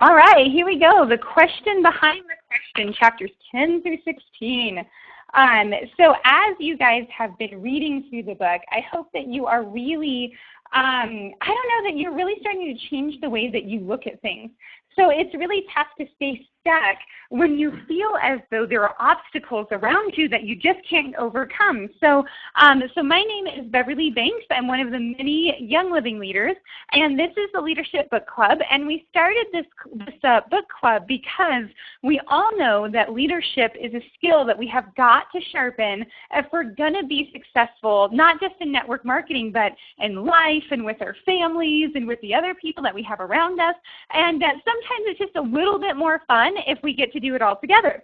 All right, here we go. The question behind the question, chapters 10 through 16. So as you guys have been reading through the book, I hope that you are really, I don't know, that you're really starting to change the way that you look at things. So it's really tough to stay stuck when you feel as though there are obstacles around you that you just can't overcome. So my name is Beverly Banks. I'm one of the many Young Living leaders, and this is the Leadership Book Club. And we started this book club because we all know that leadership is a skill that we have got to sharpen if we're going to be successful, not just in network marketing, but in life and with our families and with the other people that we have around us. And sometimes it's just a little bit more fun if we get to do it all together.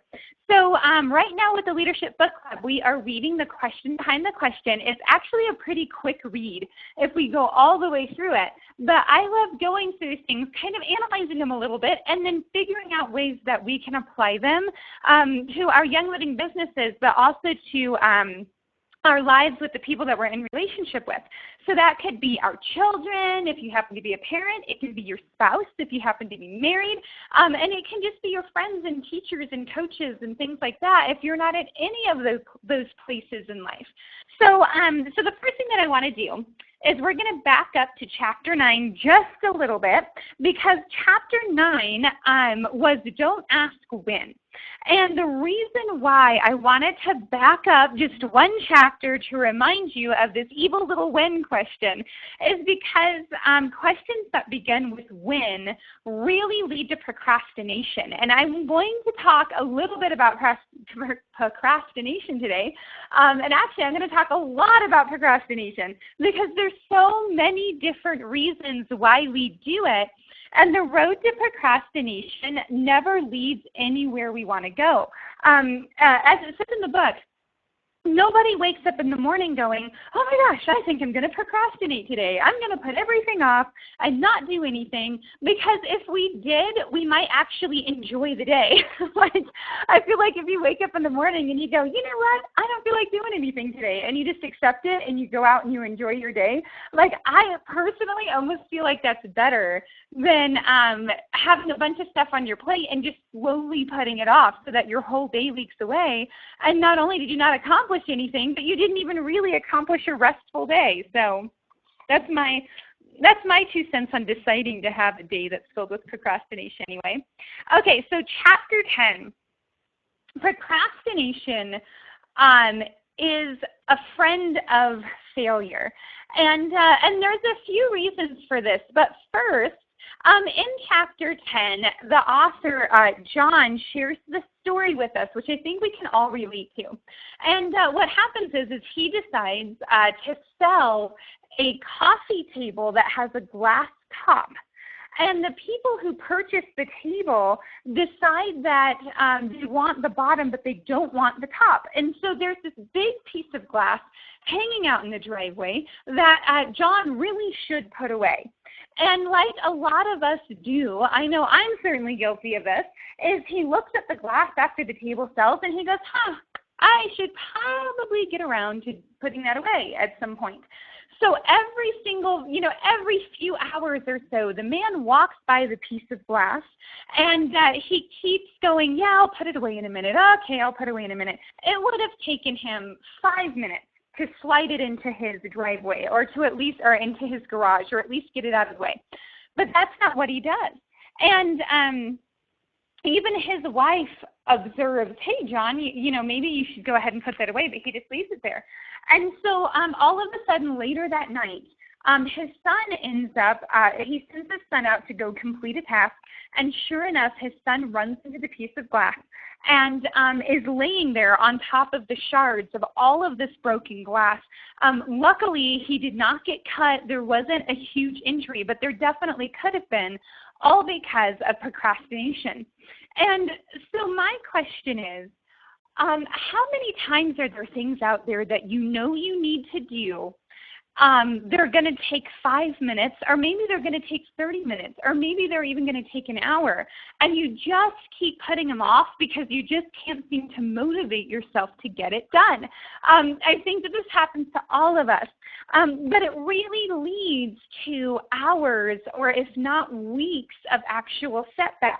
So right now with the Leadership Book Club, we are reading the question behind the question. It's actually a pretty quick read if we go all the way through it. But I love going through things, kind of analyzing them a little bit, and then figuring out ways that we can apply them to our Young Living businesses, but also to our lives with the people that we're in relationship with. So that could be our children, if you happen to be a parent. It can be your spouse, if you happen to be married. And it can just be your friends and teachers and coaches and things like that if you're not at any of those places in life. So, so the first thing that I want to do is we're going to back up to chapter 9 just a little bit, because chapter 9 was Don't Ask When. And the reason why I wanted to back up just one chapter to remind you of this evil little when question is because questions that begin with when really lead to procrastination. And I'm going to talk a little bit about procrastination today. And actually, I'm going to talk a lot about procrastination because there's so many different reasons why we do it. And the road to procrastination never leads anywhere we want to go. As it says in the book, nobody wakes up in the morning going, oh my gosh, I think I'm going to procrastinate today. I'm going to put everything off and not do anything, because if we did, we might actually enjoy the day. Like, I feel like if you wake up in the morning and you go, you know what, I don't feel like doing anything today, and you just accept it and you go out and you enjoy your day, like I personally almost feel like that's better than having a bunch of stuff on your plate and just slowly putting it off so that your whole day leaks away. And not only did you not accomplish anything, but you didn't even really accomplish a restful day. So that's my 2 cents on deciding to have a day that's filled with procrastination anyway. Okay, so chapter 10, procrastination is a friend of failure. And there's a few reasons for this, but first, in chapter 10, the author, John, shares the story with us, which I think we can all relate to. And what happens is he decides to sell a coffee table that has a glass top. And the people who purchase the table decide that they want the bottom, but they don't want the top. And so there's this big piece of glass hanging out in the driveway that John really should put away. And like a lot of us do, I know I'm certainly guilty of this, is he looks at the glass after the table sells and he goes, I should probably get around to putting that away at some point. So every few hours or so, the man walks by the piece of glass and he keeps going, yeah, I'll put it away in a minute. Okay, I'll put it away in a minute. It would have taken him 5 minutes to slide it into his driveway or into his garage, or at least get it out of the way. But that's not what he does. And even his wife observes, hey, John, maybe you should go ahead and put that away, but he just leaves it there. And so all of a sudden later that night, his son ends up, he sends his son out to go complete a task, and sure enough, his son runs into the piece of glass and is laying there on top of the shards of all of this broken glass. Luckily, he did not get cut. There wasn't a huge injury, but there definitely could have been, all because of procrastination. And so my question is, how many times are there things out there that you know you need to do, they're going to take 5 minutes, or maybe they're going to take 30 minutes, or maybe they're even going to take an hour. And you just keep putting them off because you just can't seem to motivate yourself to get it done. I think that this happens to all of us, but it really leads to hours or if not weeks of actual setback.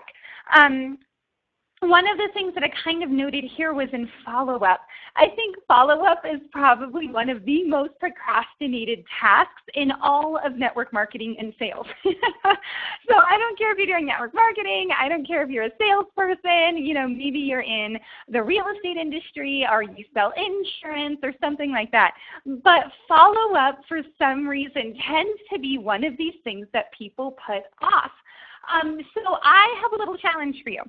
One of the things that I kind of noted here was in follow-up. I think follow-up is probably one of the most procrastinated tasks in all of network marketing and sales. So I don't care if you're doing network marketing, I don't care if you're a salesperson, maybe you're in the real estate industry or you sell insurance or something like that. But follow-up for some reason tends to be one of these things that people put off. So I have a little challenge for you.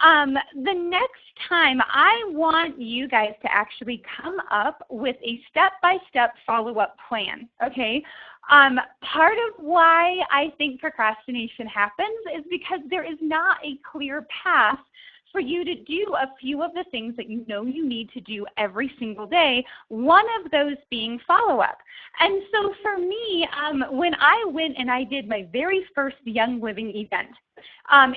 The next time, I want you guys to actually come up with a step-by-step follow-up plan, okay? Part of why I think procrastination happens is because there is not a clear path for you to do a few of the things that you know you need to do every single day, one of those being follow-up. And so for me, when I went and I did my very first Young Living event,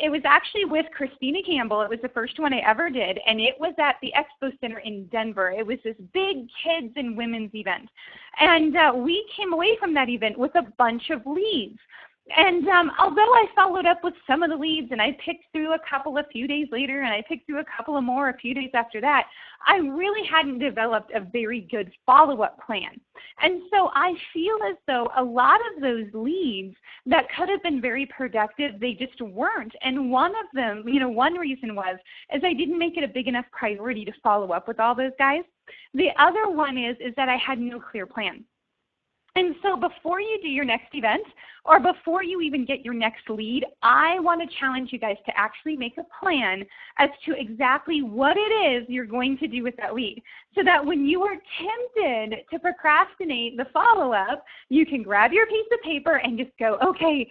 it was actually with Christina Campbell. It was the first one I ever did, and it was at the Expo Center in Denver. It was this big kids and women's event. And we came away from that event with a bunch of leads. And although I followed up with some of the leads and I picked through a couple a few days later and I picked through a couple of more a few days after that, I really hadn't developed a very good follow-up plan. And so I feel as though a lot of those leads that could have been very productive, they just weren't. And one of them, one reason was I didn't make it a big enough priority to follow up with all those guys. The other one is that I had no clear plan. And so before you do your next event or before you even get your next lead, I want to challenge you guys to actually make a plan as to exactly what it is you're going to do with that lead so that when you are tempted to procrastinate the follow-up, you can grab your piece of paper and just go, okay,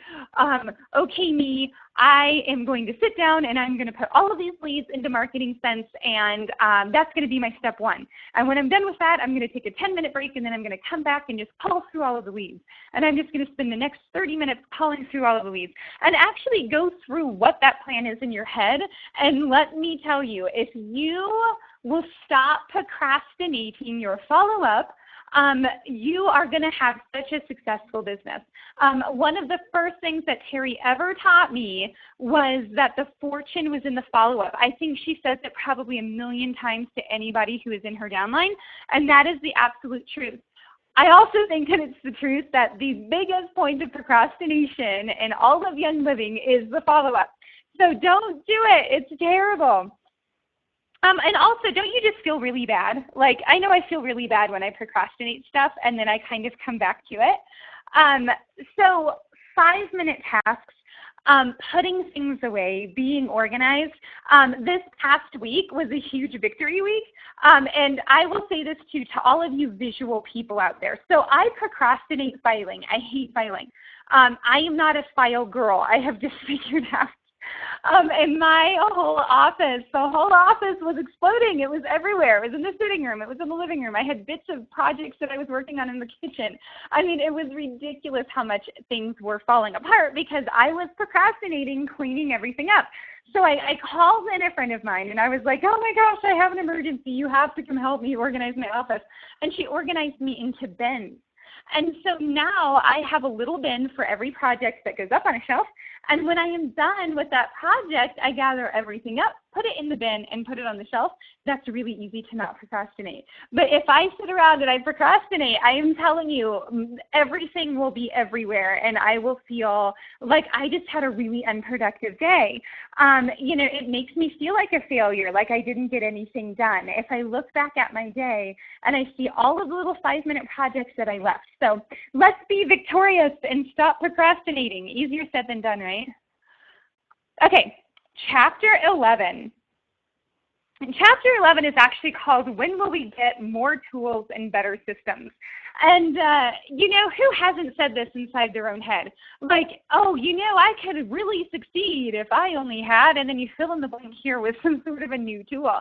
me, I am going to sit down and I'm going to put all of these leads into Marketing Sense, and that's going to be my step one. And when I'm done with that, I'm going to take a 10-minute break, and then I'm going to come back and just pull through all of the leads. And I'm just going to spend the next 30 minutes pulling through all of the leads and actually go through what that plan is in your head. And let me tell you, if you will stop procrastinating your follow-up, you are going to have such a successful business. One of the first things that Terry ever taught me was that the fortune was in the follow-up. I think she says it probably a million times to anybody who is in her downline, and that is the absolute truth. I also think that it's the truth that the biggest point of procrastination in all of Young Living is the follow-up. So don't do it. It's terrible. And also, don't you just feel really bad? Like, I know I feel really bad when I procrastinate stuff and then I kind of come back to it. So 5-minute tasks, putting things away, being organized. This past week was a huge victory week. And I will say this too to all of you visual people out there. So I procrastinate filing. I hate filing. I am not a file girl. I have just figured out. And my whole office, the whole office was exploding. It was everywhere. It was in the sitting room. It was in the living room. I had bits of projects that I was working on in the kitchen. I mean, it was ridiculous how much things were falling apart because I was procrastinating cleaning everything up. So I called in a friend of mine, and I was like, oh, my gosh, I have an emergency. You have to come help me organize my office. And she organized me into bins. And so now I have a little bin for every project that goes up on a shelf. And when I am done with that project, I gather everything up, put it in the bin, and put it on the shelf. That's really easy to not procrastinate. But if I sit around and I procrastinate, I am telling you, everything will be everywhere, and I will feel like I just had a really unproductive day. It makes me feel like a failure, like I didn't get anything done. If I look back at my day and I see all of the little 5-minute projects that I left. So let's be victorious and stop procrastinating. Easier said than done, right? Okay, chapter 11. And chapter 11 is actually called When Will We Get More Tools and Better Systems? And, who hasn't said this inside their own head? Like, oh, I could really succeed if I only had, and then you fill in the blank here with some sort of a new tool.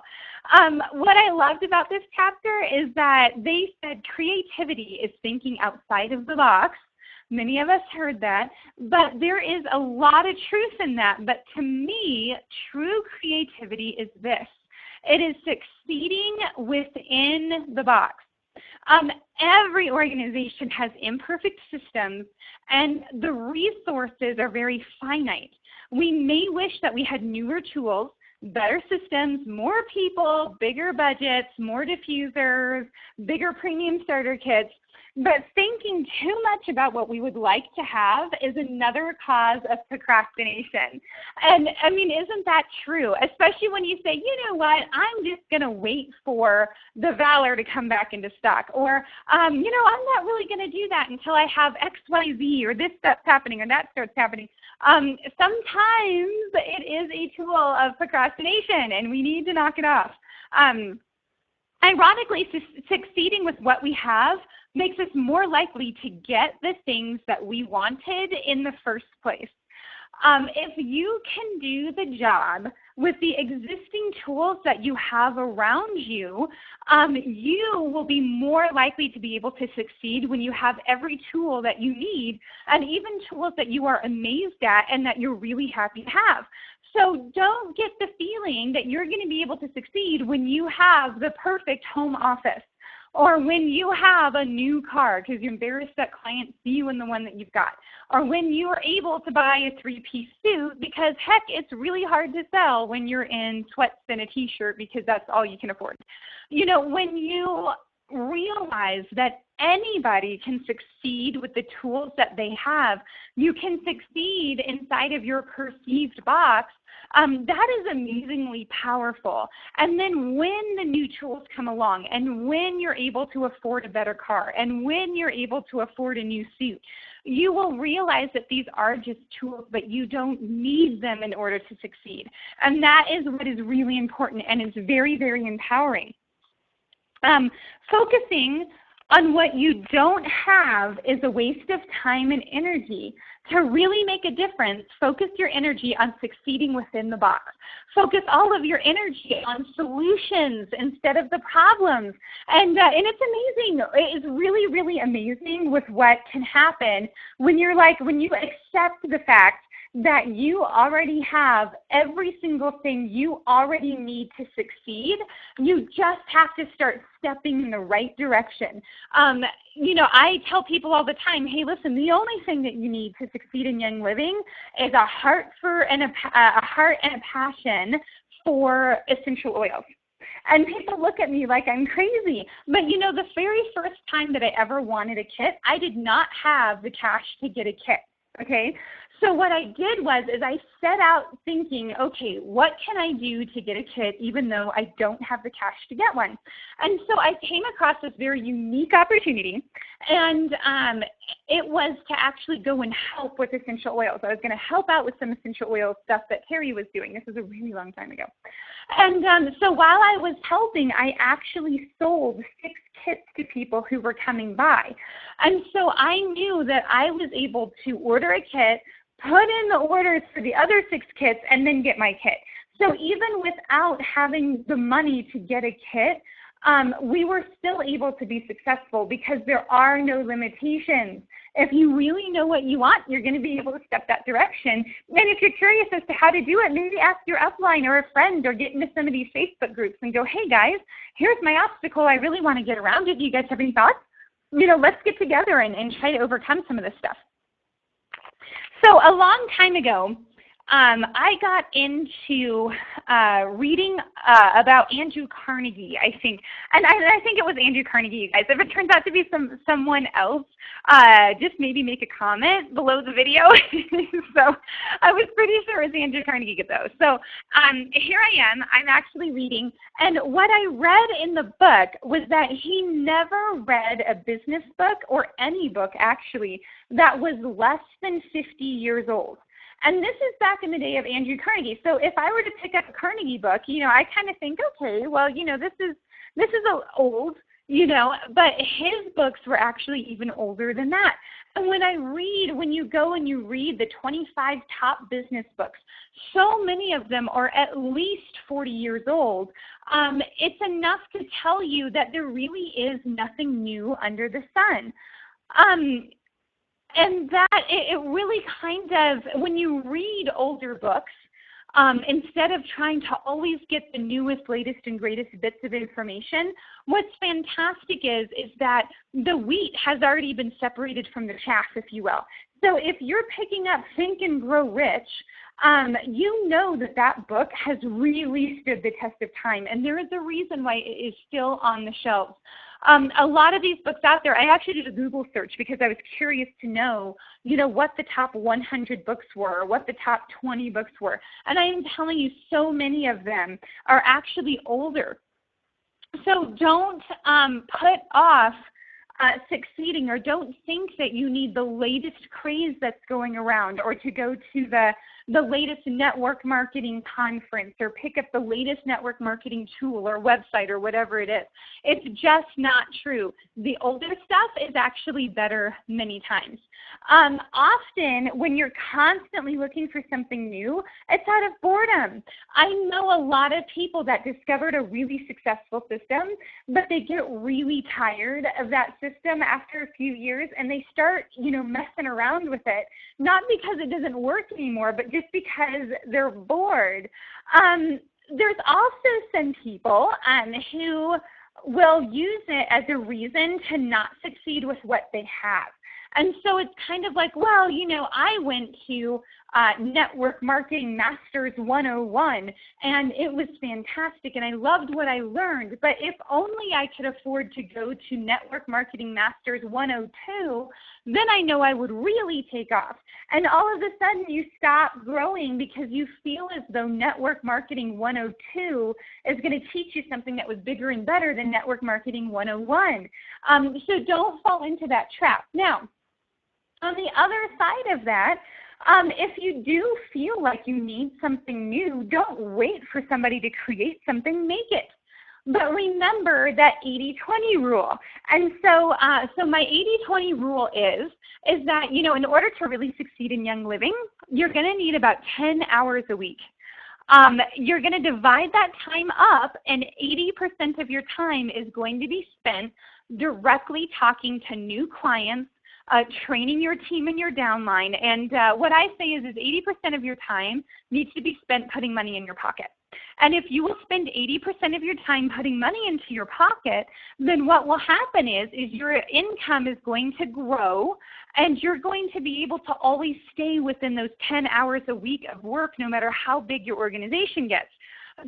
What I loved about this chapter is that they said creativity is thinking outside of the box. Many of us heard that, but there is a lot of truth in that. But to me, true creativity is this. It is succeeding within the box. Every organization has imperfect systems, and the resources are very finite. We may wish that we had newer tools, better systems, more people, bigger budgets, more diffusers, bigger premium starter kits. But thinking too much about what we would like to have is another cause of procrastination. And I mean, isn't that true? Especially when you say, you know what, I'm just going to wait for the Valor to come back into stock. Or, I'm not really going to do that until I have X, Y, Z, or this starts happening or that starts happening. Sometimes it is a tool of procrastination, and we need to knock it off. Ironically, succeeding with what we have makes us more likely to get the things that we wanted in the first place. If you can do the job with the existing tools that you have around you, you will be more likely to be able to succeed when you have every tool that you need, and even tools that you are amazed at and that you're really happy to have. So don't get the feeling that you're going to be able to succeed when you have the perfect home office, or when you have a new car because you're embarrassed that clients see you in the one that you've got, or when you are able to buy a 3-piece suit because, heck, it's really hard to sell when you're in sweats and a t-shirt because that's all you can afford. When you realize that anybody can succeed with the tools that they have, you can succeed inside of your perceived box. That is amazingly powerful. And then when the new tools come along, and when you're able to afford a better car, and when you're able to afford a new suit, you will realize that these are just tools, but you don't need them in order to succeed. And that is what is really important, and it's very, very empowering. Focusing on what you don't have is a waste of time and energy. To really make a difference, focus your energy on succeeding within the box. Focus all of your energy on solutions instead of the problems. And it's amazing. It's really, really amazing with what can happen when you accept the fact that you already have every single thing you already need to succeed. You just have to start stepping in the right direction. I tell people all the time, hey, listen, the only thing that you need to succeed in Young Living is a heart and a passion for essential oils. And people look at me like I'm crazy. But the very first time that I ever wanted a kit, I did not have the cash to get a kit. Okay, so what I did was I set out thinking, okay, what can I do to get a kit even though I don't have the cash to get one? And so I came across this very unique opportunity, and it was to actually go and help with essential oils. I was going to help out with some essential oil stuff that Terry was doing. This was a really long time ago. And so while I was helping, I actually sold 6 kits to people who were coming by. And so I knew that I was able to order a kit, put in the orders for the other 6 kits, and then get my kit. So even without having the money to get a kit, we were still able to be successful because there are no limitations. If you really know what you want, you're going to be able to step that direction. And if you're curious as to how to do it, maybe ask your upline or a friend, or get into some of these Facebook groups and go, hey guys, here's my obstacle. I really want to get around it. Do you guys have any thoughts? Let's get together and try to overcome some of this stuff. So a long time ago, I got into reading about Andrew Carnegie, I think. And I think it was Andrew Carnegie, you guys. If it turns out to be someone else, just maybe make a comment below the video. So I was pretty sure it was Andrew Carnegie, though. So here I am. I'm actually reading. And what I read in the book was that he never read a business book, or any book, actually, that was less than 50 years old. And this is back in the day of Andrew Carnegie. So if I were to pick up a Carnegie book, I kind of think, okay, well, this is old, but his books were actually even older than that. And when you go and you read the 25 top business books, so many of them are at least 40 years old. It's enough to tell you that there really is nothing new under the sun. And that it really kind of, when you read older books, instead of trying to always get the newest, latest, and greatest bits of information, what's fantastic is that the wheat has already been separated from the chaff, if you will. So if you're picking up Think and Grow Rich, you know that book has really stood the test of time, and there is a reason why it is still on the shelves. A lot of these books out there, I actually did a Google search because I was curious to know, what the top 100 books were, or what the top 20 books were. And I am telling you, so many of them are actually older. So don't put off succeeding, or don't think that you need the latest craze that's going around, or to go to the latest network marketing conference, or pick up the latest network marketing tool or website or whatever it is. It's just not true. The older stuff is actually better many times. Often when you're constantly looking for something new, it's out of boredom. I know a lot of people that discovered a really successful system, but they get really tired of that system after a few years, and they start, messing around with it, not because it doesn't work anymore, but just because they're bored. There's also some people who will use it as a reason to not succeed with what they have. And so it's kind of like, well, I went to Network Marketing Masters 101, and it was fantastic, and I loved what I learned. But if only I could afford to go to Network Marketing Masters 102, then I know I would really take off. And all of a sudden you stop growing because you feel as though Network Marketing 102 is going to teach you something that was bigger and better than Network Marketing 101. So don't fall into that trap. Now, on the other side of that, if you do feel like you need something new, don't wait for somebody to create something, make it. But remember that 80-20 rule. And so my 80-20 rule is that, in order to really succeed in Young Living, you're going to need about 10 hours a week. You're going to divide that time up, and 80% of your time is going to be spent directly talking to new clients, training your team and your downline. And what I say is 80% of your time needs to be spent putting money in your pocket. And if you will spend 80% of your time putting money into your pocket, then what will happen is your income is going to grow, and you're going to be able to always stay within those 10 hours a week of work, no matter how big your organization gets.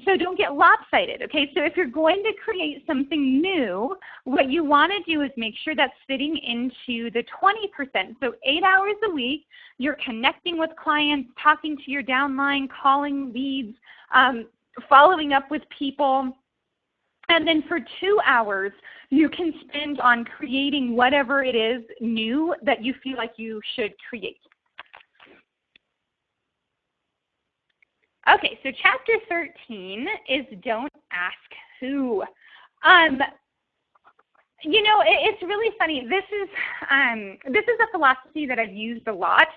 So don't get lopsided, okay? So if you're going to create something new, what you want to do is make sure that's fitting into the 20%. So 8 hours a week, you're connecting with clients, talking to your downline, calling leads, following up with people. And then for 2 hours, you can spend on creating whatever it is new that you feel like you should create. Okay, so chapter 13 is Don't Ask Who. It's really funny. This is a philosophy that I've used a lot,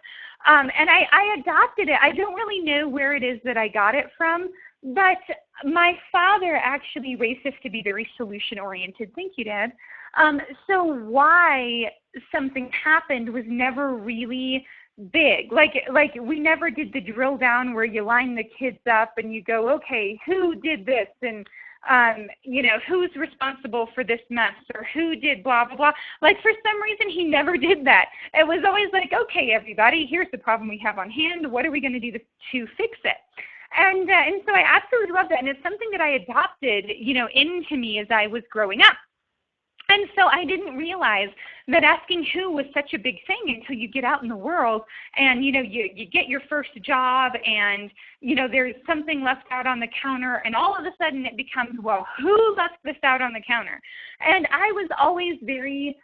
and I adopted it. I don't really know where it is that I got it from, but my father actually raised us to be very solution-oriented. Thank you, Dad. So why something happened was never really big. Like we never did the drill down where you line the kids up and you go, okay, who did this, and who's responsible for this mess, or who did blah blah blah. Like, for some reason he never did that. It was always like, okay, everybody, here's the problem we have on hand. What are we going to do to fix it? And so I absolutely love that, and it's something that I adopted, into me as I was growing up. And so I didn't realize that asking who was such a big thing until you get out in the world and, you get your first job and, there's something left out on the counter, and all of a sudden it becomes, well, who left this out on the counter? And I was always very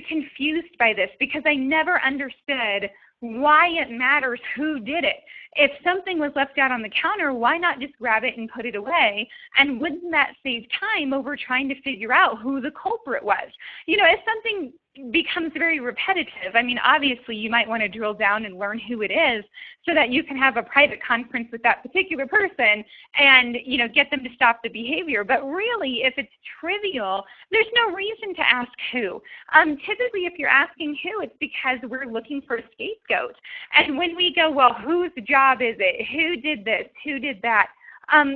confused by this because I never understood why it matters who did it. If something was left out on the counter, why not just grab it and put it away? And wouldn't that save time over trying to figure out who the culprit was? You know, if something becomes very repetitive, I mean, obviously you might want to drill down and learn who it is so that you can have a private conference with that particular person and, you know, get them to stop the behavior. But really, if it's trivial, there's no reason to ask who. Typically, if you're asking who, it's because we're looking for a scapegoat. And when we go, well, whose job is it? Who did this? Who did that?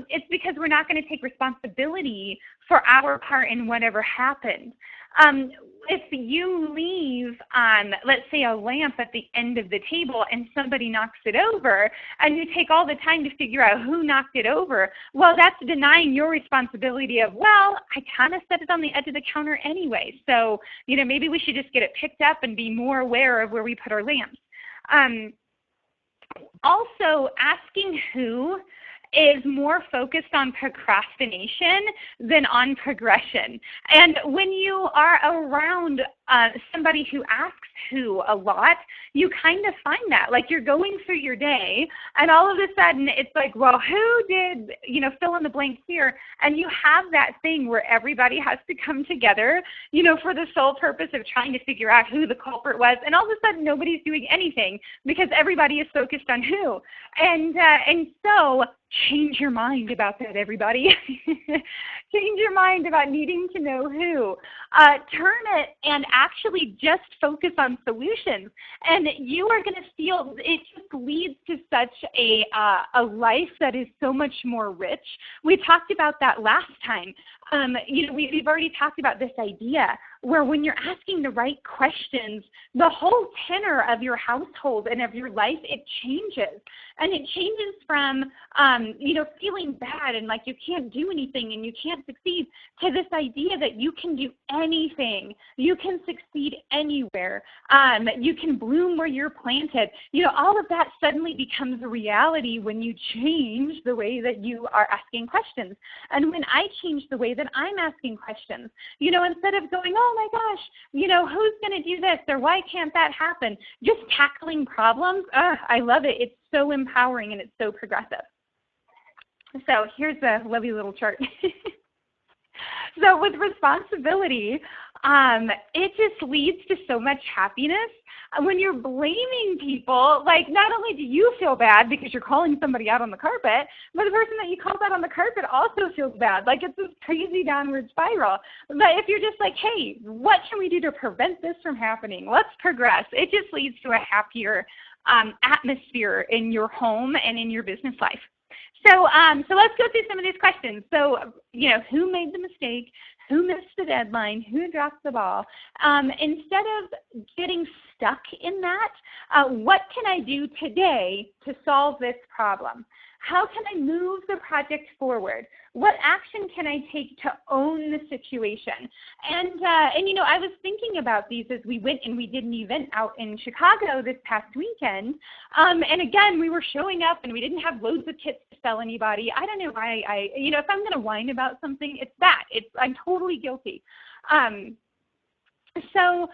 It's because we're not going to take responsibility for our part in whatever happened. If you leave, let's say, a lamp at the end of the table and somebody knocks it over, and you take all the time to figure out who knocked it over, well, that's denying your responsibility of, well, I kind of set it on the edge of the counter anyway, so, you know, maybe we should just get it picked up and be more aware of where we put our lamps. Also, asking who is more focused on procrastination than on progression. And when you are around somebody who asks who a lot, you kind of find that. Like you're going through your day and all of a sudden it's like, well, who did, you know, fill in the blank here? And you have that thing where everybody has to come together, you know, for the sole purpose of trying to figure out who the culprit was. And all of a sudden nobody's doing anything because everybody is focused on who. And so change your mind about that, everybody. Change your mind about needing to know who. Turn it and actually just focus on solutions. And you are going to feel it just leads to such a life that is so much more rich. We talked about that last time. You know, we've already talked about this idea where when you're asking the right questions, the whole tenor of your household and of your life, it changes. And it changes from, you know, feeling bad and like you can't do anything and you can't succeed to this idea that you can do anything. You can succeed anywhere. You can bloom where you're planted. You know, all of that suddenly becomes a reality when you change the way that you are asking questions. And when I change the way that I'm asking questions, you know, instead of going, oh my gosh, you know, who's going to do this or why can't that happen? Just tackling problems. I love it. It's so empowering and it's so progressive. So here's a lovely little chart. So with responsibility, it just leads to so much happiness. When you're blaming people, like not only do you feel bad because you're calling somebody out on the carpet, but the person that you called out on the carpet also feels bad. Like it's this crazy downward spiral. But if you're just like, hey, what can we do to prevent this from happening? Let's progress. It just leads to a happier atmosphere in your home and in your business life. So let's go through some of these questions. So, you know, who made the mistake? Who missed the deadline? Who dropped the ball? Instead of getting stuck in that, what can I do today to solve this problem? How can I move the project forward? What action can I take to own the situation? And you know, I was thinking about these as we went and we did an event out in Chicago this past weekend. And again, we were showing up and we didn't have loads of kits to sell anybody. I don't know why you know, if I'm going to whine about something, it's that. I'm totally guilty. So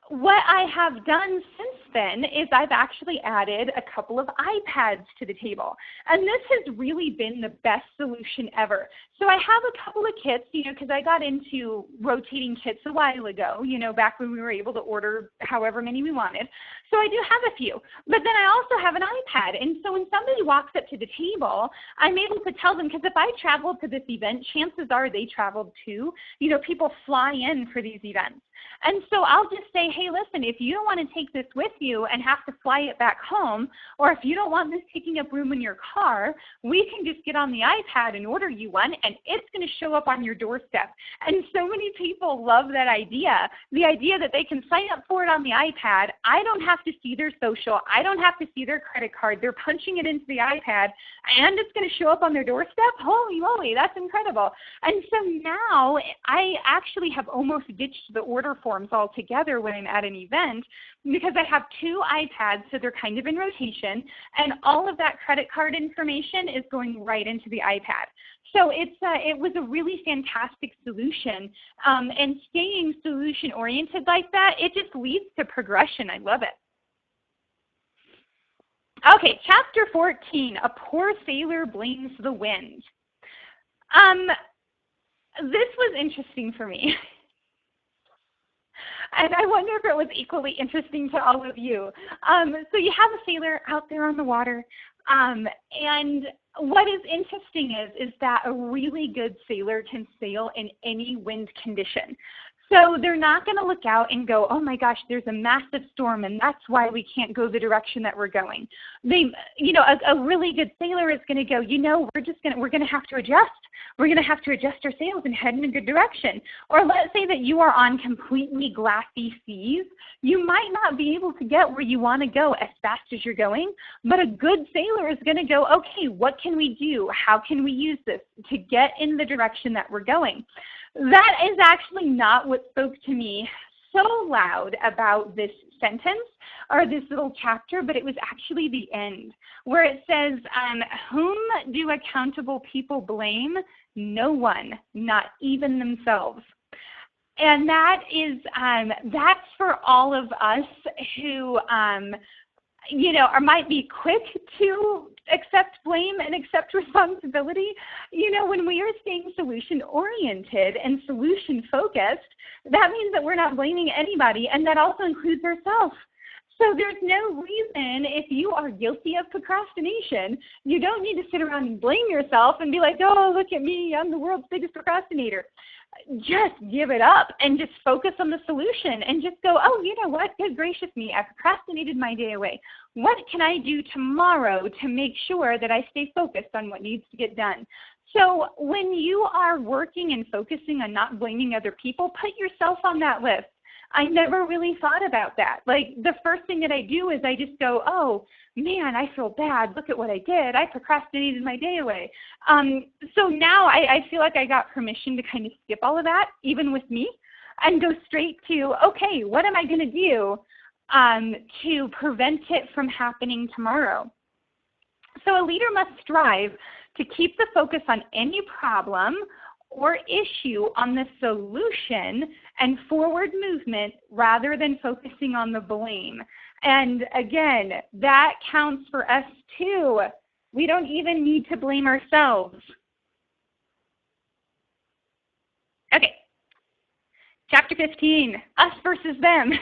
what I have done since then is I've actually added a couple of iPads to the table. And this has really been the best solution ever. So I have a couple of kits, you know, because I got into rotating kits a while ago, you know, back when we were able to order however many we wanted. So I do have a few. But then I also have an iPad. And so when somebody walks up to the table, I'm able to tell them, because if I traveled to this event, chances are they traveled too. You know, people fly in for these events. And so I'll just say, hey, listen, if you don't want to take this with you and have to fly it back home, or if you don't want this taking up room in your car, we can just get on the iPad and order you one, and it's going to show up on your doorstep. And so many people love that idea, the idea that they can sign up for it on the iPad. I don't have to see their social. I don't have to see their credit card. They're punching it into the iPad, and it's going to show up on their doorstep. Holy moly, that's incredible. And so now I actually have almost ditched the order forms altogether when I'm at an event, because I have two iPads, so they're kind of in rotation, and all of that credit card information is going right into the iPad. So it was a really fantastic solution, and staying solution-oriented like that, it just leads to progression. I love it. Okay, chapter 14, a poor sailor blames the wind. This was interesting for me. And I wonder if it was equally interesting to all of you. So you have a sailor out there on the water, and what is interesting is that a really good sailor can sail in any wind condition. So they're not going to look out and go, oh my gosh, there's a massive storm and that's why we can't go the direction that we're going. A really good sailor is going to go, we're going to have to adjust. We're going to have to adjust our sails and head in a good direction. Or let's say that you are on completely glassy seas. You might not be able to get where you want to go as fast as you're going, but a good sailor is going to go, okay, what can we do? How can we use this to get in the direction that we're going? That is actually not what spoke to me so loud about this sentence or this little chapter, but it was actually the end where it says, whom do accountable people blame? No one, not even themselves. And that is, that's for all of us who, might be quick to accept blame and accept responsibility. When we are staying solution-oriented and solution-focused, that means that we're not blaming anybody, and that also includes ourselves. So there's no reason, if you are guilty of procrastination, you don't need to sit around and blame yourself and be like, oh, look at me, I'm the world's biggest procrastinator. Just give it up and just focus on the solution and just go, oh, you know what? Good gracious me, I procrastinated my day away. What can I do tomorrow to make sure that I stay focused on what needs to get done? So when you are working and focusing on not blaming other people, put yourself on that list. I never really thought about that. Like, the first thing that I do is I just go, oh, man, I feel bad. Look at what I did. I procrastinated my day away. So now I feel like I got permission to kind of skip all of that, even with me, and go straight to, okay, what am I going to do to prevent it from happening tomorrow? So a leader must strive to keep the focus on any problem or issue on the solution and forward movement rather than focusing on the blame. And again, that counts for us too. We don't even need to blame ourselves. Okay, chapter 15, us versus them.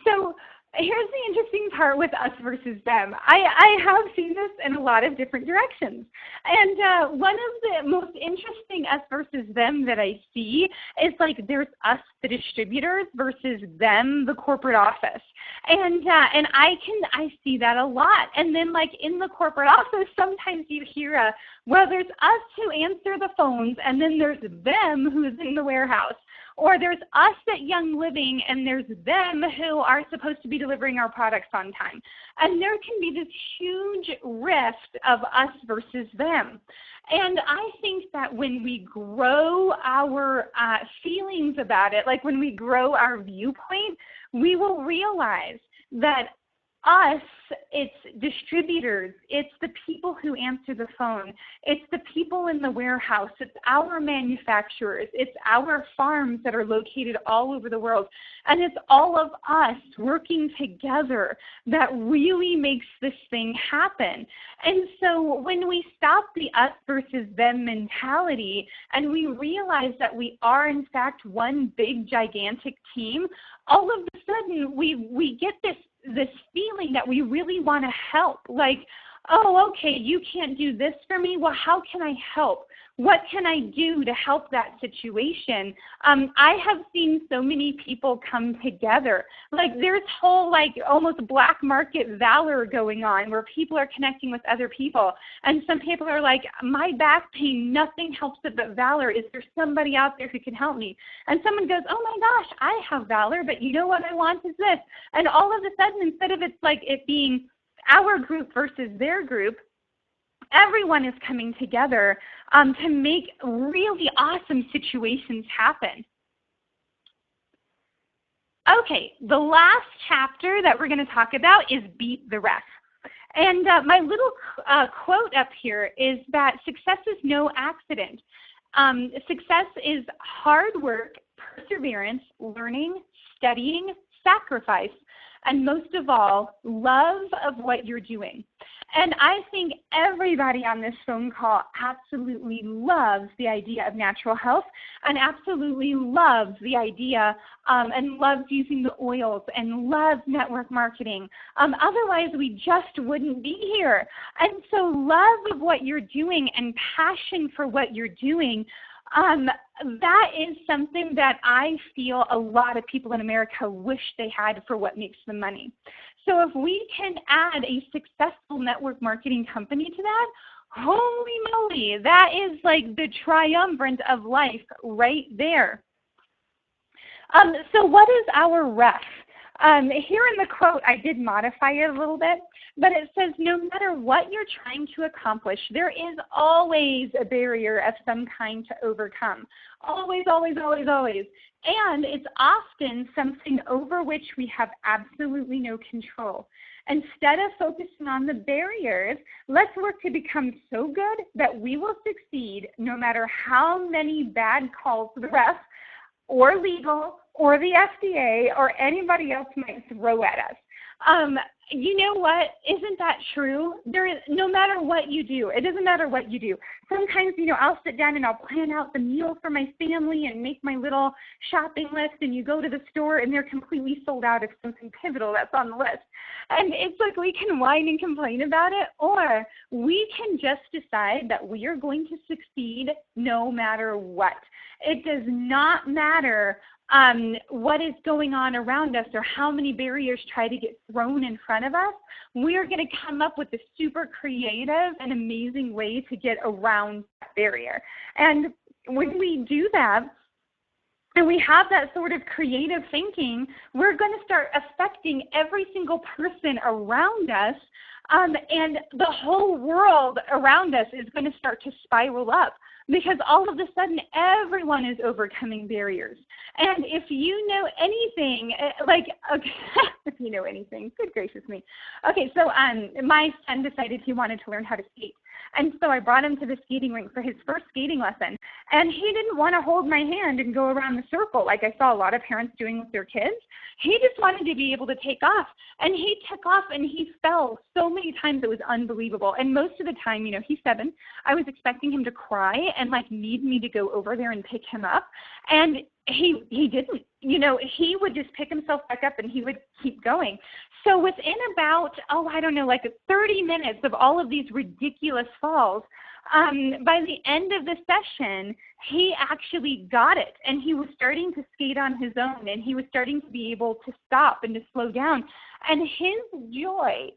So here's the interesting part with us versus them. I have seen this in a lot of different directions. And one of the most interesting us versus them that I see is like there's us, the distributors, versus them, the corporate office. And I see that a lot. And then like in the corporate office, sometimes you hear, well, there's us who answer the phones, and then there's them who's in the warehouse. Or there's us at Young Living, and there's them who are supposed to be delivering our products on time. And there can be this huge rift of us versus them. And I think that when we grow our feelings about it, like when we grow our viewpoint, we will realize that us, it's distributors, it's the people who answer the phone, it's the people in the warehouse, it's our manufacturers, it's our farms that are located all over the world, and it's all of us working together that really makes this thing happen. And so when we stop the us versus them mentality and we realize that we are in fact one big gigantic team, all of a sudden we get this feeling that we really want to help. Like, oh, okay, you can't do this for me. Well, how can I help? What can I do to help that situation? I have seen so many people come together. Like there's whole like almost black market valor going on where people are connecting with other people. And some people are like, my back pain, nothing helps it but valor. Is there somebody out there who can help me? And someone goes, oh my gosh, I have valor, but you know what I want is this. And all of a sudden, instead of it's like it being our group versus their group, everyone is coming together to make really awesome situations happen. Okay, the last chapter that we're going to talk about is Beat the Ref. And my little quote up here is that success is no accident. Success is hard work, perseverance, learning, studying, sacrifice, and most of all, love of what you're doing. And I think everybody on this phone call absolutely loves the idea of natural health and absolutely loves the idea and loves using the oils and loves network marketing. Otherwise, we just wouldn't be here. And so love of what you're doing and passion for what you're doing, that is something that I feel a lot of people in America wish they had for what makes them money. So if we can add a successful network marketing company to that, holy moly, that is like the triumvirate of life right there. So what is our ref? Here in the quote, I did modify it a little bit, but it says, no matter what you're trying to accomplish, there is always a barrier of some kind to overcome. Always, always, always, always. And it's often something over which we have absolutely no control. Instead of focusing on the barriers, let's work to become so good that we will succeed no matter how many bad calls the ref or legal or the FDA or anybody else might throw at us. You know what? Isn't that true? There is, no matter what you do, it doesn't matter what you do. Sometimes, I'll sit down and I'll plan out the meal for my family and make my little shopping list, and you go to the store and they're completely sold out of something pivotal that's on the list. And it's like we can whine and complain about it, or we can just decide that we are going to succeed no matter what. It does not matter what is going on around us or how many barriers try to get thrown in front of us. We are going to come up with a super creative and amazing way to get around that barrier. And when we do that, and we have that sort of creative thinking, we're going to start affecting every single person around us, and the whole world around us is going to start to spiral up, because all of a sudden everyone is overcoming barriers. And if you know anything, if you know anything, good gracious me. Okay, so my son decided he wanted to learn how to skate. And so I brought him to the skating rink for his first skating lesson. And he didn't want to hold my hand and go around the circle like I saw a lot of parents doing with their kids. He just wanted to be able to take off. And he took off and he fell so many times it was unbelievable. And most of the time, he's 7, I was expecting him to cry and need me to go over there and pick him up. And he didn't. He would just pick himself back up and he would keep going. So within about, 30 minutes of all of these ridiculous falls, by the end of the session, he actually got it, and he was starting to skate on his own, and he was starting to be able to stop and to slow down. And his joy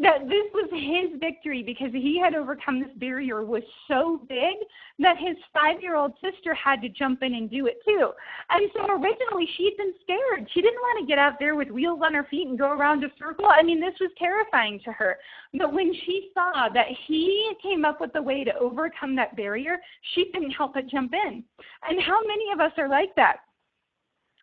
that this was his victory because he had overcome this barrier was so big that his 5-year-old sister had to jump in and do it too. And so originally she'd been scared. She didn't want to get out there with wheels on her feet and go around a circle. This was terrifying to her. But when she saw that he came up with a way to overcome that barrier, she couldn't help but jump in. And how many of us are like that?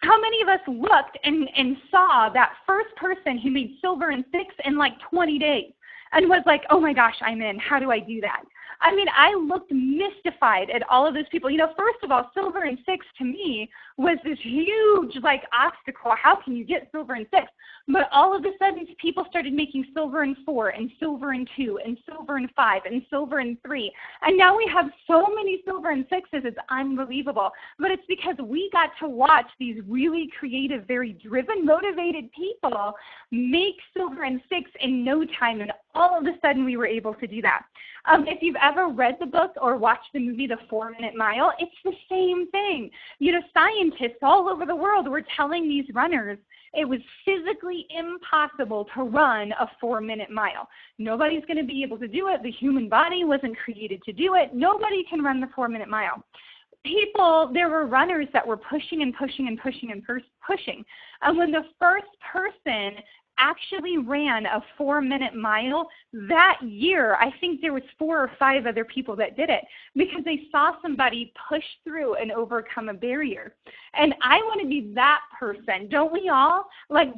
How many of us looked and saw that first person who made silver and 6 in 20 days and was like, oh my gosh, I'm in. How do I do that? I looked mystified at all of those people. First of all, silver and 6 to me was this huge obstacle. How can you get silver and 6? But all of a sudden, people started making silver and 4 and silver and 2 and silver and 5 and silver and 3. And now we have so many silver and 6s, it's unbelievable. But it's because we got to watch these really creative, very driven, motivated people make silver and 6 in no time. And all of a sudden, we were able to do that. If you've ever read the book or watched the movie The 4-Minute Mile, it's the same thing. Scientists all over the world were telling these runners it was physically impossible to run a 4-minute mile. Nobody's going to be able to do it. The human body wasn't created to do it. Nobody can run the 4-minute mile. There were runners that were pushing and pushing and pushing and pushing. And when the first person actually ran a 4-minute mile that year, I think there was 4 or 5 other people that did it because they saw somebody push through and overcome a barrier. And I want to be that person. Don't we all?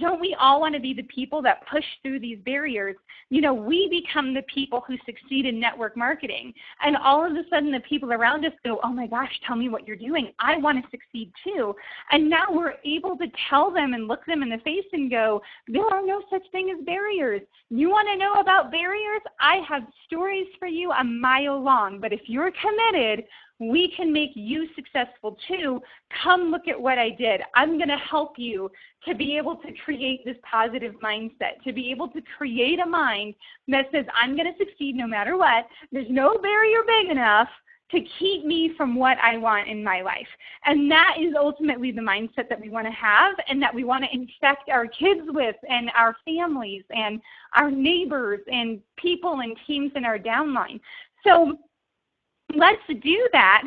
Don't we all want to be the people that push through these barriers? We become the people who succeed in network marketing. And all of a sudden the people around us go, oh my gosh, tell me what you're doing. I want to succeed too. And now we're able to tell them and look them in the face and go, there are no such thing as barriers. You want to know about barriers? I have stories for you a mile long, but if you're committed, we can make you successful too. Come look at what I did. I'm going to help you to be able to create this positive mindset, to be able to create a mind that says, I'm going to succeed no matter what. There's no barrier big enough to keep me from what I want in my life. And that is ultimately the mindset that we want to have and that we want to infect our kids with and our families and our neighbors and people and teams in our downline. So let's do that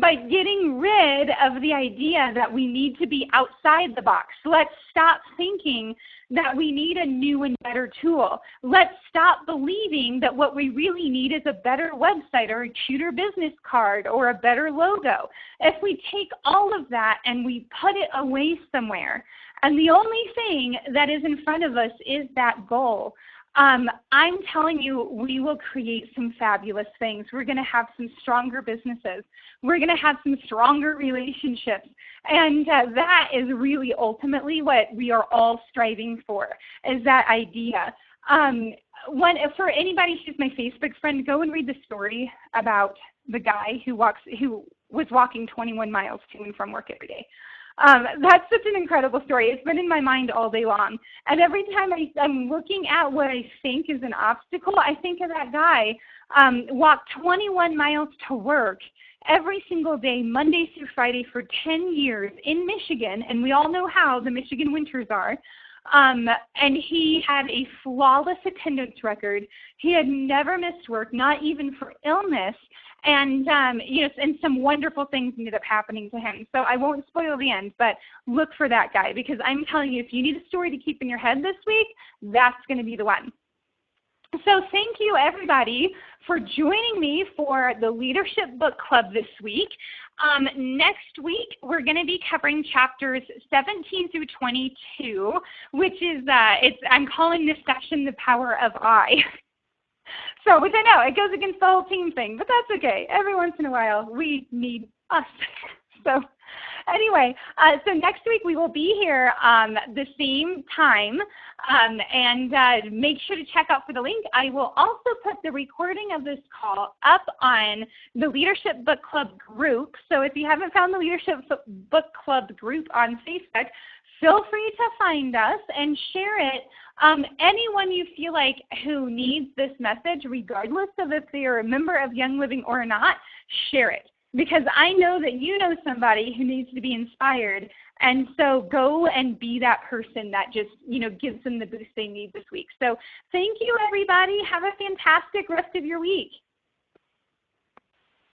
by getting rid of the idea that we need to be outside the box. Let's stop thinking that we need a new and better tool. Let's stop believing that what we really need is a better website or a cuter business card or a better logo. If we take all of that and we put it away somewhere, and the only thing that is in front of us is that goal, I'm telling you, we will create some fabulous things. We're going to have some stronger businesses. We're going to have some stronger relationships. And that is really ultimately what we are all striving for, is that idea. For anybody who's my Facebook friend, go and read the story about the guy who was walking 21 miles to and from work every day. That's such an incredible story. It's been in my mind all day long. And every time I'm looking at what I think is an obstacle, I think of that guy walked 21 miles to work every single day, Monday through Friday for 10 years in Michigan. And we all know how the Michigan winters are. And he had a flawless attendance record. He had never missed work, not even for illness. And, and some wonderful things ended up happening to him. So I won't spoil the end, but look for that guy, because I'm telling you, if you need a story to keep in your head this week, that's going to be the one. So thank you, everybody, for joining me for the Leadership Book Club this week. Next week, we're going to be covering chapters 17 through 22, which is, I'm calling this session The Power of I. So, which I know, it goes against the whole team thing, but that's okay. Every once in a while, we need us. So anyway, so next week we will be here the same time, and make sure to check out for the link. I will also put the recording of this call up on the Leadership Book Club group. So if you haven't found the Leadership Book Club group on Facebook, feel free to find us and share it. Anyone you feel like who needs this message, regardless of if they are a member of Young Living or not, share it. Because I know that you know somebody who needs to be inspired. And so go and be that person that just, gives them the boost they need this week. So thank you, everybody. Have a fantastic rest of your week.